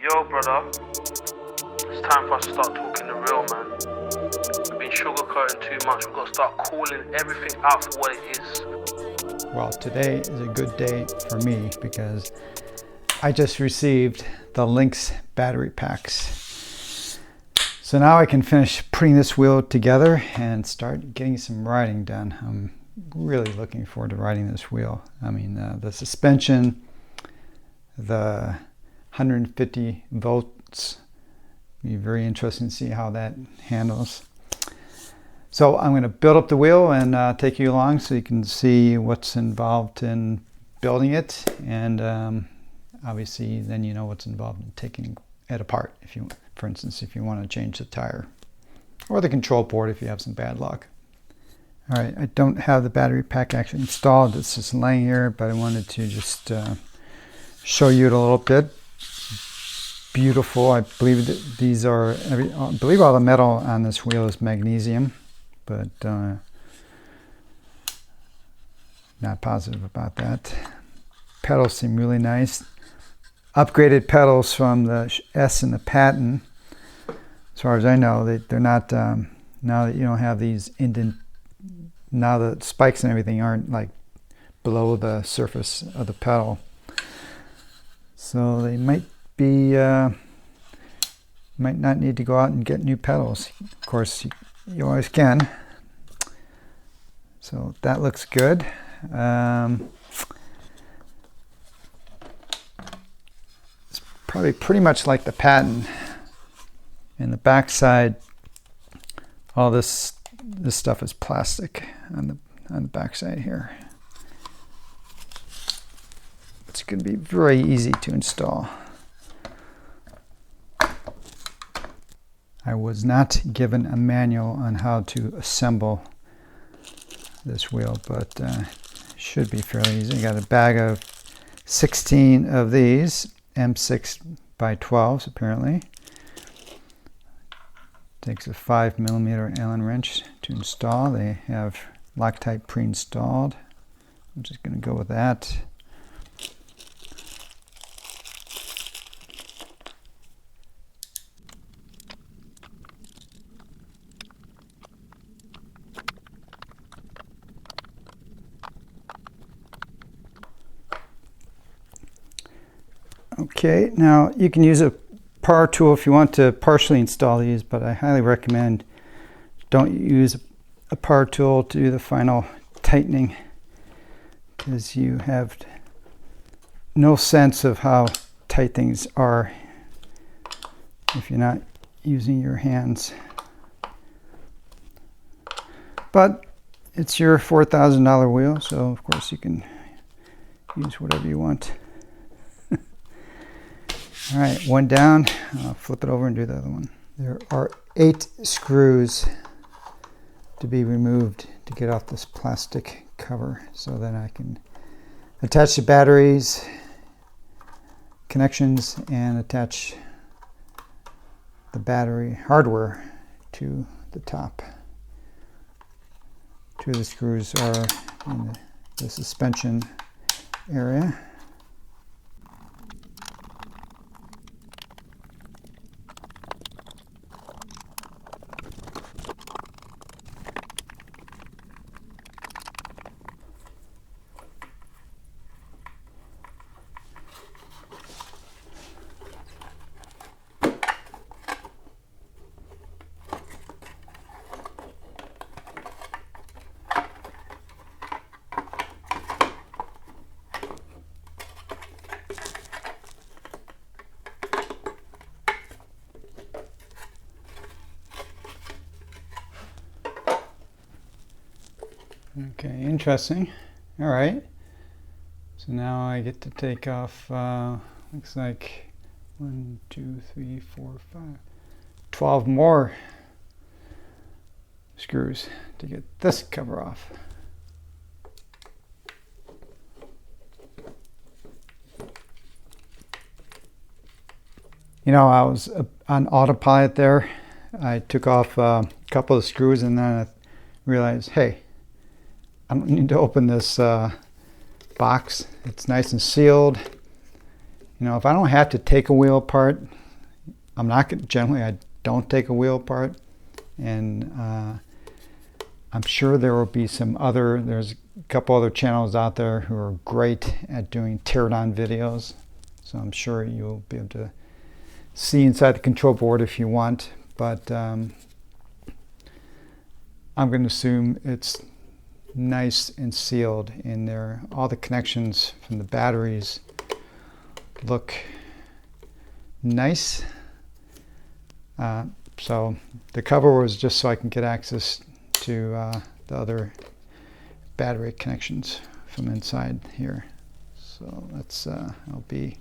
Yo, brother, it's time for us to start talking the real, man. We've been sugarcoating too much. We've got to start calling everything out for what it is. Well, today is a good day for me because I just received the Lynx battery packs. So now I can finish putting this wheel together and start getting some riding done. I'm really looking forward to riding this wheel. I mean, the suspension, the 150 volts, be very interesting to see how that handles. So I'm going to build up the wheel and take you along so you can see what's involved in building it, and obviously then you know what's involved in taking it apart. If you, for instance, if you want to change the tire or the control board if you have some bad luck. All right, I don't have the battery pack actually installed. It's just laying here, but I wanted to just show you it a little bit. Beautiful. I believe that these are, I believe all the metal on this wheel is magnesium, but not positive about that. Pedals seem really nice. Upgraded pedals from the S in the patent. As far as I know, they're not, now that you don't have these now the spikes and everything aren't like below the surface of the pedal. So they might be, might not need to go out and get new pedals. Of course, you always can. So that looks good. It's probably pretty much like the patent. In the back side, all this stuff is plastic on the back side here. It's going to be very easy to install. I was not given a manual on how to assemble this wheel, but should be fairly easy. I got a bag of 16 of these M6 by 12s apparently. Takes a 5mm Allen wrench to install. They have Loctite pre-installed. I'm just going to go with that. Okay, now you can use a power tool if you want to partially install these, but I highly recommend don't use a power tool to do the final tightening, because you have no sense of how tight things are if you're not using your hands. But it's your $4,000 wheel, so of course you can use whatever you want. All right, one down. I'll flip it over and do the other one. There are 8 screws to be removed to get off this plastic cover, so then I can attach the batteries, connections, and attach the battery hardware to the top. 2 of the screws are in the suspension area. Okay, interesting. All right. So now I get to take off, looks like 1, 2, 3, 4, 5, 12 more screws to get this cover off. You know, I was on autopilot there. I took off a couple of screws and then I realized, hey, I don't need to open this box. It's nice and sealed, You know, if I don't have to take a wheel apart, I'm not gonna, generally I don't take a wheel apart. And I'm sure there will be there's a couple other channels out there who are great at doing teardown videos. So I'm sure you'll be able to see inside the control board if you want. But I'm going to assume it's nice and sealed in there. All the connections from the batteries look nice. So the cover was just so I can get access to the other battery connections from inside here. So let's I'll be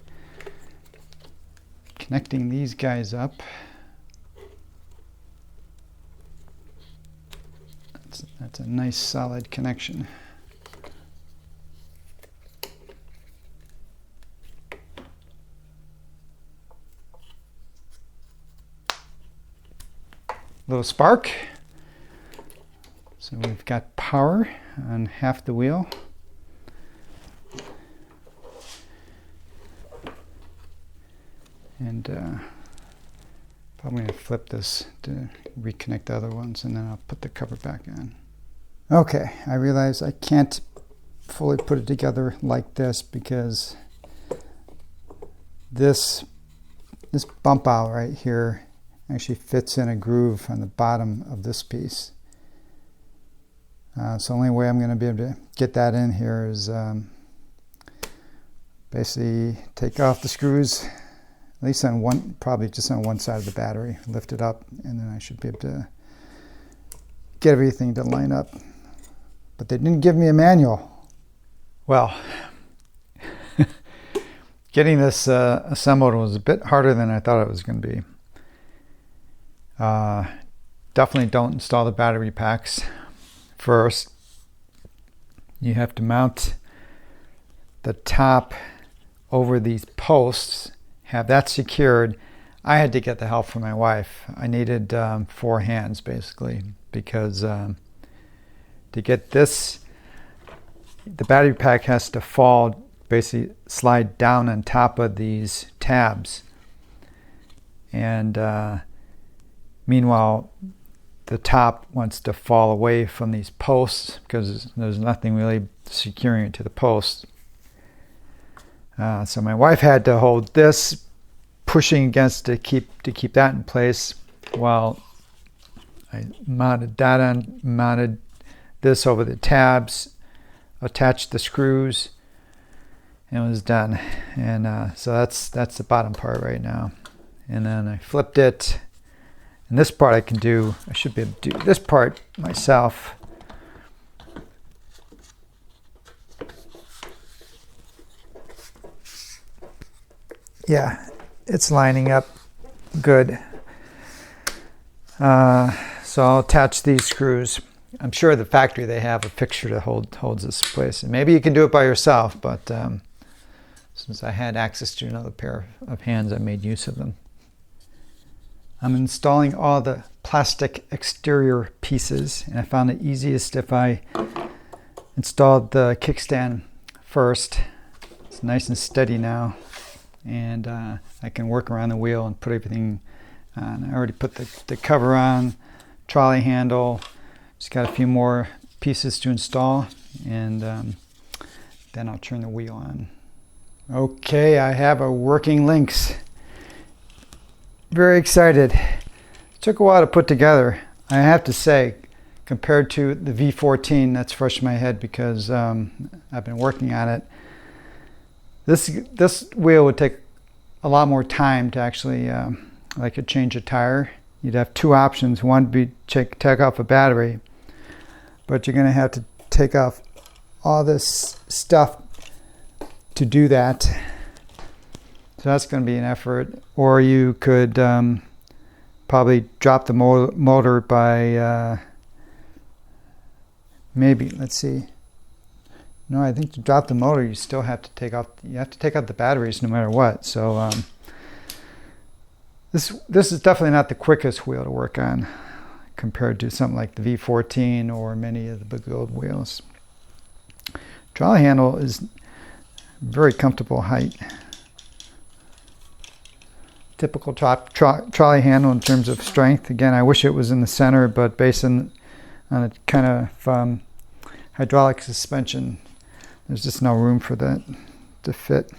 connecting these guys up. That's a nice solid connection. Little spark. So we've got power on half the wheel. And probably going to flip this to reconnect the other ones, and then I'll put the cover back on. Okay, I realize I can't fully put it together like this because this bump out right here actually fits in a groove on the bottom of this piece. So the only way I'm going to be able to get that in here is basically take off the screws, at least on one, probably just on one side of the battery, lift it up, and then I should be able to get everything to line up. But they didn't give me a manual. Well, getting this assembled was a bit harder than I thought it was going to be. Definitely don't install the battery packs first. You have to mount the top over these posts, have that secured. I had to get the help from my wife. I needed 4 hands basically, because to get this, the battery pack has to fall, basically slide down on top of these tabs. And meanwhile, the top wants to fall away from these posts because there's nothing really securing it to the posts. So my wife had to hold this, pushing against to keep that in place, while I mounted this over the tabs, attached the screws, and was done. And so that's the bottom part right now. And then I flipped it. And this part I can do, I should be able to do this part myself. Yeah, it's lining up good. So I'll attach these screws. I'm sure the factory they have a fixture that holds this place. And maybe you can do it by yourself, but since I had access to another pair of hands, I made use of them. I'm installing all the plastic exterior pieces, and I found it easiest if I installed the kickstand first. It's nice and steady now, and I can work around the wheel and put everything on. I already put the cover on, trolley handle, just got a few more pieces to install, and then I'll turn the wheel on. Okay, I have a working Lynx. Very excited. It took a while to put together. I have to say, compared to the V14, that's fresh in my head because I've been working on it. This wheel would take a lot more time to actually, like a change a tire. You'd have 2 options. One would be take off a battery, but you're going to have to take off all this stuff to do that. So that's going to be an effort. Or you could probably drop the motor by maybe, let's see. No, I think to drop the motor, you still have to take out the batteries no matter what. So this is definitely not the quickest wheel to work on compared to something like the V14 or many of the big old wheels. Trolley handle is very comfortable height. typical trolley handle in terms of strength. Again, I wish it was in the center, but based on a kind of hydraulic suspension, there's just no room for that to fit.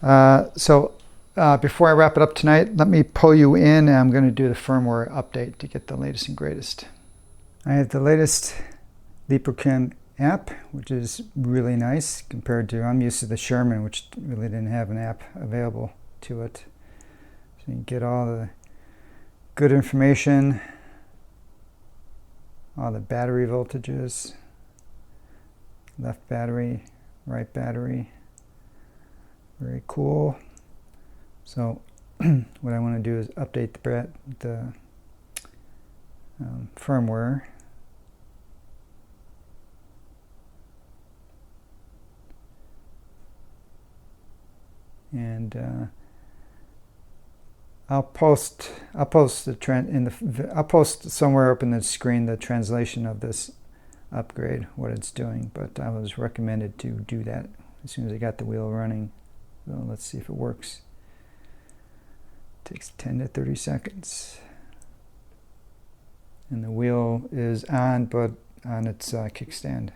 Before I wrap it up tonight, let me pull you in, and I'm going to do the firmware update to get the latest and greatest. I have the latest LiproChem app, which is really nice compared to, I'm used to the Sherman, which really didn't have an app available to it. So you get all the good information, all the battery voltages, left battery, right battery. Very cool. So what I want to do is update the firmware. And I'll post somewhere up in the screen the translation of this upgrade, what it's doing. But I was recommended to do that as soon as I got the wheel running. So let's see if it works. It takes 10 to 30 seconds. And the wheel is on, but on its kickstand.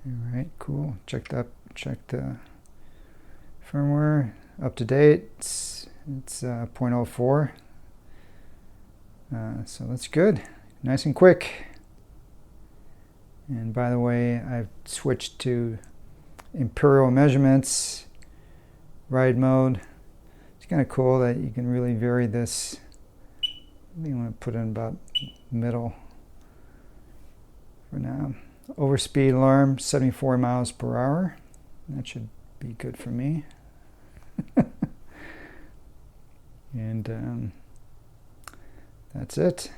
All right, cool. Check the firmware, up to date. It's 0.04. So that's good. Nice and quick. And by the way, I've switched to imperial measurements, ride mode. It's kind of cool that you can really vary this. You want to put in about middle for now. Overspeed alarm, 74 miles per hour. That should be good for me. And that's it.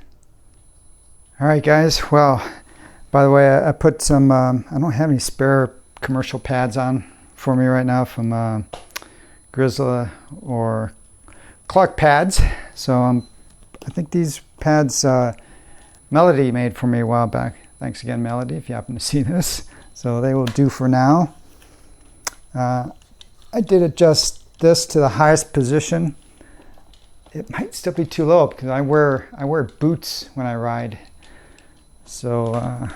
All right, guys. Well, by the way, I put some, I don't have any spare commercial pads on for me right now from Grizzly or Clark pads. So I think these pads Melody made for me a while back. Thanks again, Melody, if you happen to see this. So they will do for now. I did adjust this to the highest position. It might still be too low because I wear boots when I ride. So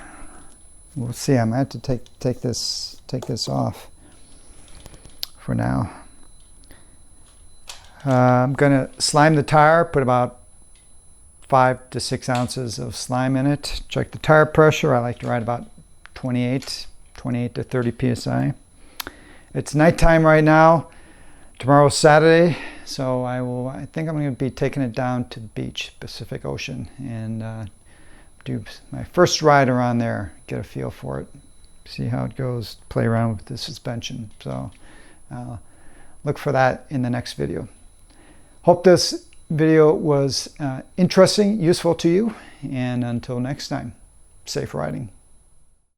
we'll see. I might have to take this off for now. I'm gonna slime the tire. Put about 5 to 6 ounces of slime in it. Check the tire pressure. I like to ride about 28 to 30 psi. It's nighttime right now. Tomorrow's Saturday, so I think I'm going to be taking it down to the beach, Pacific Ocean, and do my first ride around there, get a feel for it, see how it goes, play around with the suspension. So look for that in the next video. Hope this video was interesting, useful to you, and until next time, safe riding.